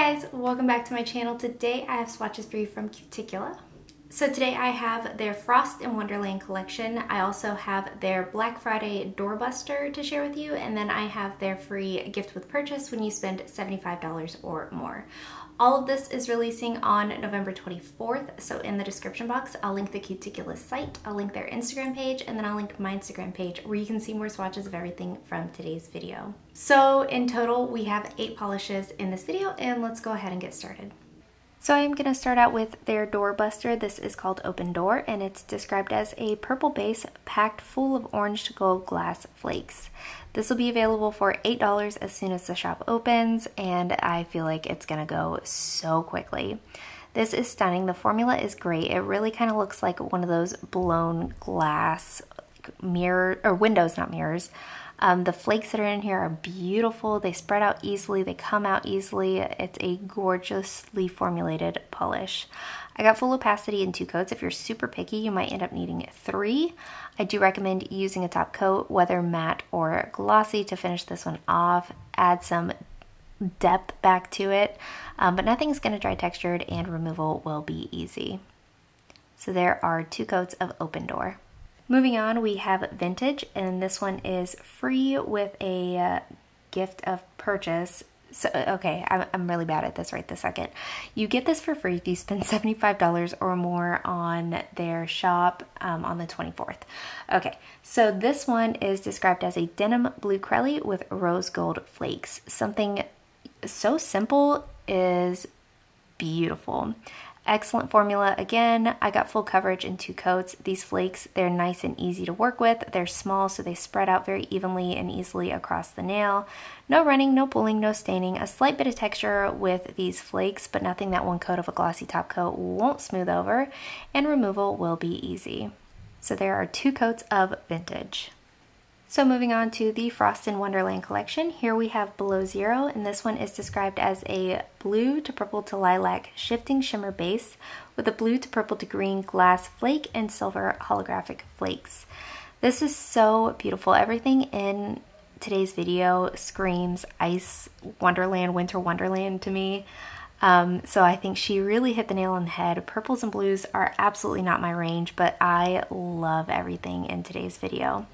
guys, welcome back to my channel. Today I have swatches for you from Cuticula. So today I have their Frost in Wonderland collection. I also have their Black Friday doorbuster to share with you, and then I have their free gift with purchase when you spend $75 or more. All of this is releasing on November 24th, so in the description box I'll link the Cuticula site, I'll link their Instagram page, and then I'll link my Instagram page where you can see more swatches of everything from today's video. So in total we have 8 polishes in this video, and let's go ahead and get started. So I am going to start out with their doorbuster. This is called Open Door, and it's described as a purple base packed full of orange to gold glass flakes. This will be available for $8 as soon as the shop opens, and I feel like it's going to go so quickly. This is stunning. The formula is great. It really kind of looks like one of those blown glass mirror or windows, not mirrors. The flakes that are in here are beautiful. They spread out easily. They come out easily. It's a gorgeously formulated polish. I got full opacity in 2 coats. If you're super picky, you might end up needing 3. I do recommend using a top coat, whether matte or glossy, to finish this one off. Add some depth back to it, but nothing's going to dry textured, and removal will be easy. So there are 2 coats of Open Door. Moving on, we have Vintage, and this one is free with a gift of purchase. So, okay, I'm really bad at this right this second. You get this for free if you spend $75 or more on their shop on the 24th. Okay, so this one is described as a denim blue crelly with rose gold flakes. Something so simple is beautiful. Excellent formula. Again, I got full coverage in 2 coats. These flakes, they're nice and easy to work with. They're small, so they spread out very evenly and easily across the nail. No running, no pulling, no staining. A slight bit of texture with these flakes, but nothing that one coat of a glossy top coat won't smooth over, and removal will be easy. So there are 2 coats of Vintage. So moving on to the Frost in Wonderland collection, here we have Below Zero, and this one is described as a blue to purple to lilac shifting shimmer base with a blue to purple to green glass flake and silver holographic flakes. This is so beautiful. Everything in today's video screams ice wonderland, winter wonderland to me. So I think she really hit the nail on the head. Purples and blues are absolutely not my range, but I love everything in today's video.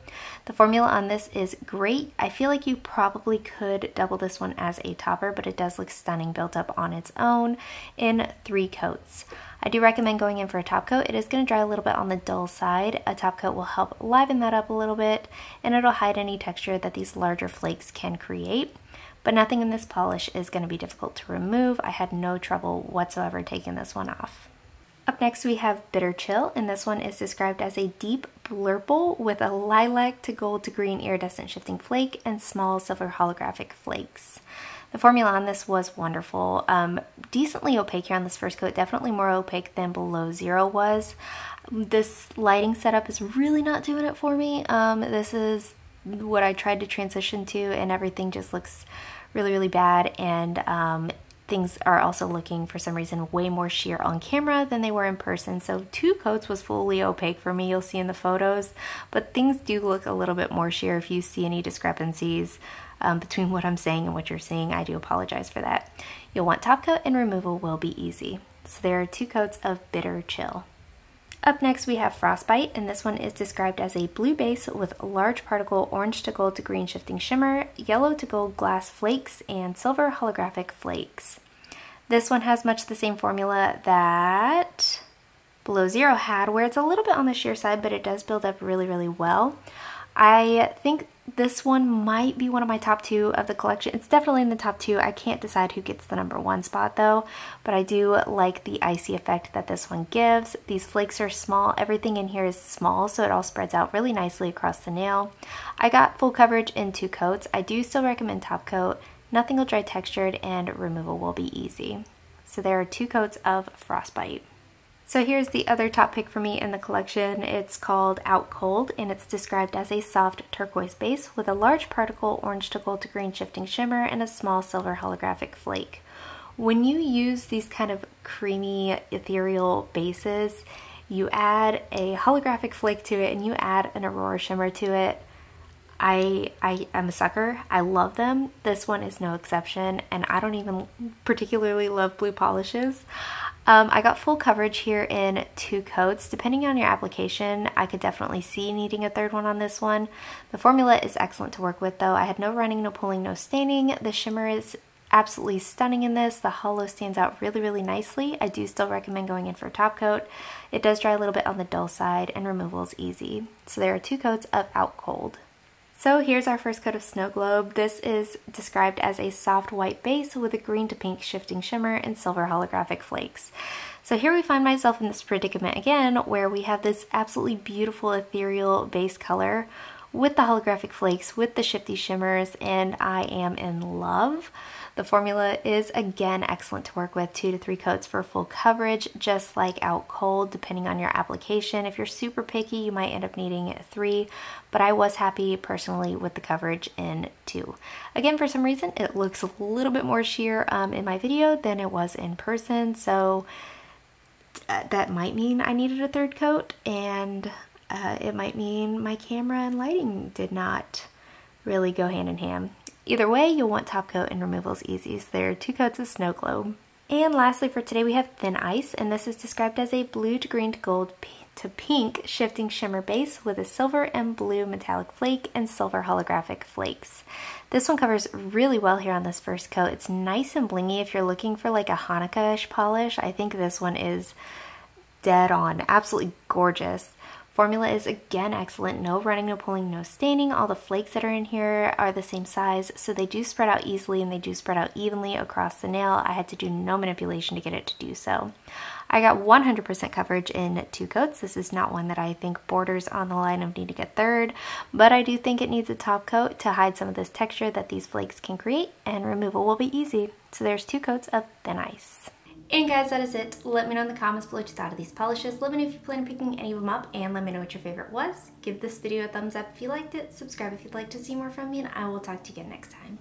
The formula on this is great. I feel like you probably could double this one as a topper, but it does look stunning built up on its own in 3 coats. I do recommend going in for a top coat. It is going to dry a little bit on the dull side. A top coat will help liven that up a little bit, and it'll hide any texture that these larger flakes can create. But nothing in this polish is going to be difficult to remove. I had no trouble whatsoever taking this one off. Up next we have Bitter Chill, and this one is described as a deep blurple with a lilac to gold to green iridescent shifting flake and small silver holographic flakes. The formula on this was wonderful. Decently opaque here on this first coat, definitely more opaque than Below Zero was. This lighting setup is really not doing it for me. This is what I tried to transition to, and everything just looks really bad, and things are also looking for some reason way more sheer on camera than they were in person. So 2 coats was fully opaque for me, you'll see in the photos, but things do look a little bit more sheer. If you see any discrepancies between what I'm saying and what you're seeing, I do apologize for that. You'll want top coat, and removal will be easy. So there are 2 coats of Bitter Chill. Up next we have Frostbite, and this one is described as a blue base with large particle orange to gold to green shifting shimmer, yellow to gold glass flakes, and silver holographic flakes. This one has much the same formula that Below Zero had, where it's a little bit on the sheer side, but it does build up really well. I think this one might be one of my top 2 of the collection. It's definitely in the top 2. I can't decide who gets the number 1 spot though, but I do like the icy effect that this one gives. These flakes are small. Everything in here is small, so it all spreads out really nicely across the nail. I got full coverage in 2 coats. I do still recommend top coat. Nothing will dry textured, and removal will be easy. So there are 2 coats of Frostbite. So here's the other top pick for me in the collection. It's called Out Cold, and it's described as a soft turquoise base with a large particle orange to gold to green shifting shimmer and a small silver holographic flake. When you use these kind of creamy ethereal bases, you add a holographic flake to it and you add an aurora shimmer to it. I am a sucker. I love them. This one is no exception, and I don't even particularly love blue polishes. I got full coverage here in 2 coats. Depending on your application, I could definitely see needing a third one on this one. The formula is excellent to work with though. I had no running, no pulling, no staining. The shimmer is absolutely stunning in this. The hollow stands out really, really nicely. I do still recommend going in for a top coat. It does dry a little bit on the dull side and removal is easy. So there are 2 coats of Out Cold. So here's our first coat of Snow Globe. This is described as a soft white base with a green to pink shifting shimmer and silver holographic flakes. So here we find myself in this predicament again where we have this absolutely beautiful ethereal base color with the holographic flakes, with the shifty shimmers, and I am in love. The formula is again excellent to work with, 2 to 3 coats for full coverage, just like Out Cold, depending on your application. If you're super picky, you might end up needing 3, but I was happy personally with the coverage in 2. Again, for some reason, it looks a little bit more sheer in my video than it was in person, so that might mean I needed a 3rd coat, and it might mean my camera and lighting did not really go hand in hand. Either way, you'll want top coat and removal is easy, so there are 2 coats of Snow Globe. And lastly for today we have Thin Ice, and this is described as a blue to green to gold to pink shifting shimmer base with a silver and blue metallic flake and silver holographic flakes. This one covers really well here on this first coat. It's nice and blingy if you're looking for like a Hanukkah-ish polish. I think this one is dead on, absolutely gorgeous. Formula is again excellent, no running, no pulling, no staining. All the flakes that are in here are the same size, so they do spread out easily and they do spread out evenly across the nail. I had to do no manipulation to get it to do so. I got 100% coverage in 2 coats. This is not one that I think borders on the line of needing a 3rd, but I do think it needs a top coat to hide some of this texture that these flakes can create, and removal will be easy. So there's 2 coats of Thin Ice. And guys, that is it. Let me know in the comments below what you thought of these polishes. Let me know if you plan on picking any of them up, and let me know what your favorite was. Give this video a thumbs up if you liked it, subscribe if you'd like to see more from me, and I will talk to you again next time.